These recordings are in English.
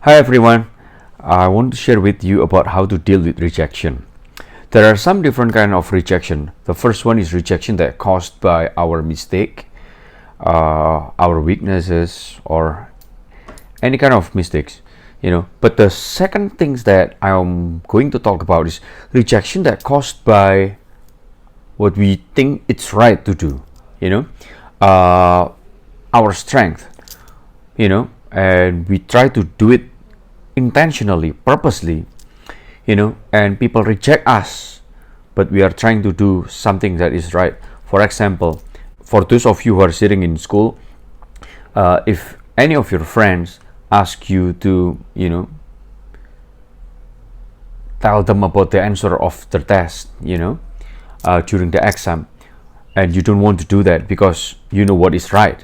Hi everyone, I want to share with you about how to deal with rejection. There are some different kind of rejection. The first one is rejection that caused by our mistake, our weaknesses, or any kind of mistakes, But the second things that I'm going to talk about is rejection that caused by what we think it's right to do, our strength, and we try to do it intentionally, purposely, and people reject us, but we are trying to do something that is right. For example, for those of you who are sitting in school, if any of your friends ask you to, tell them about the answer of the test, during the exam, and you don't want to do that because you know what is right,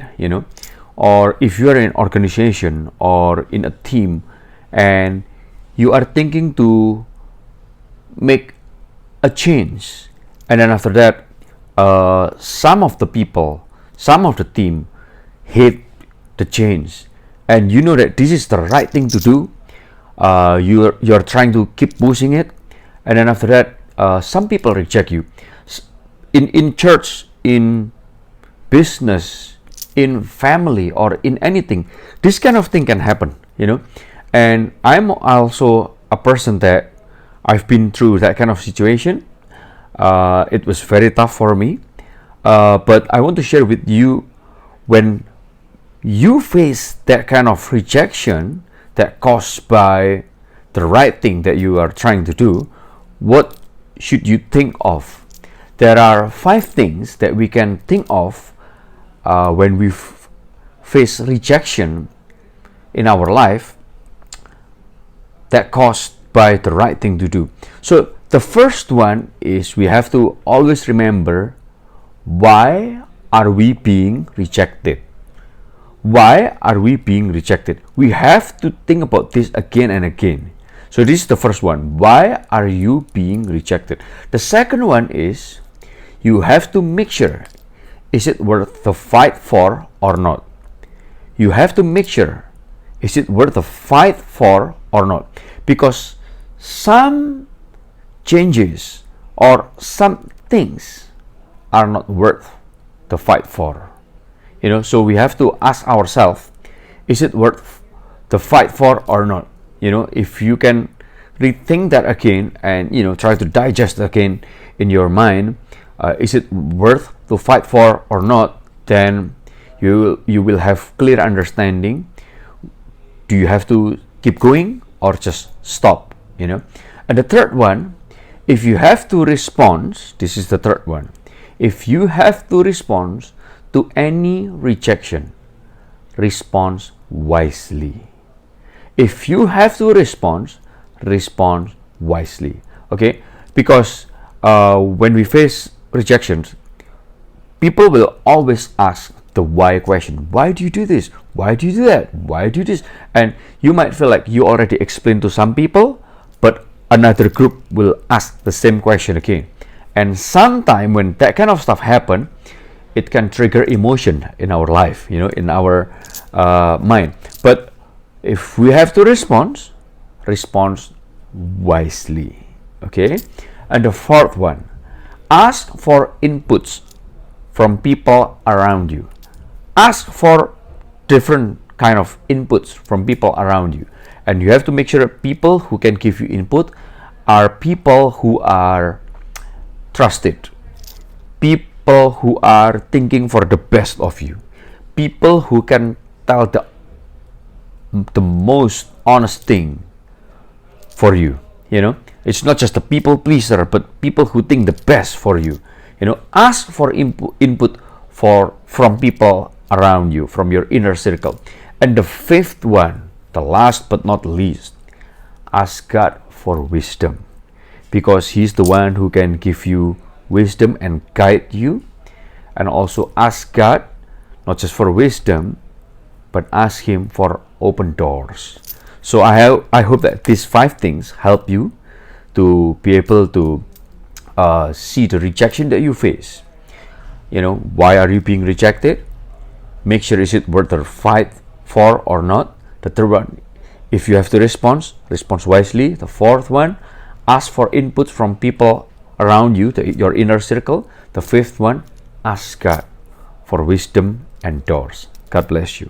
or if you are in an organization or in a team and you are thinking to make a change, and then after that some of the people, some of the team hate the change, and you know that this is the right thing to do. You're trying to keep pushing it, and then after that some people reject you. In church, in business, in family, or in anything, this kind of thing can happen, and I'm also a person that I've been through that kind of situation. It was very tough for me, but I want to share with you, when you face that kind of rejection that caused by the right thing that you are trying to do, what should you think of? There are 5 things that we can think of when we face rejection in our life that caused by the right thing to do. So the first one is, we have to always remember, why are we being rejected? Why are we being rejected? We have to think about this again and again. So this is the first one. Why are you being rejected? The second one is, you have to make sure, is it worth the fight for or not? You have to make sure, is it worth the fight for or not? Because some changes or some things are not worth the fight for. So we have to ask ourselves, is it worth the fight for or not? If you can rethink that again and try to digest again in your mind, is it worth to fight for or not? Then you will have clear understanding. Do you have to keep going or just stop? And the third one, if you have to respond, this is the third one. If you have to respond to any rejection, respond wisely. If you have to respond wisely. Okay? Because when we face rejections, people will always ask the why question. Why do you do this? Why do you do that? Why do you do this? And you might feel like you already explained to some people, but another group will ask the same question again. And sometime when that kind of stuff happen, it can trigger emotion in our life, in our mind. But if we have to respond wisely. Okay? And the fourth one, ask for inputs from people around you. Ask for different kind of inputs from people around you, and you have to make sure people who can give you input are people who are trusted, people who are thinking for the best of you, people who can tell the most honest thing for you. It's not just a people pleaser, but people who think the best for you. Ask for input from people around you, from your inner circle. And the fifth one, the last but not least, ask God for wisdom, because He's the one who can give you wisdom and guide you. And also ask God not just for wisdom, but ask Him for open doors. So I hope that these 5 things help you to be able to see the rejection that you face. Why are you being rejected? Make sure, is it worth the fight for or not? The third one, If you have to respond wisely. The fourth one, ask for input from people around you, your inner circle. The fifth one, ask God for wisdom and doors. God bless you.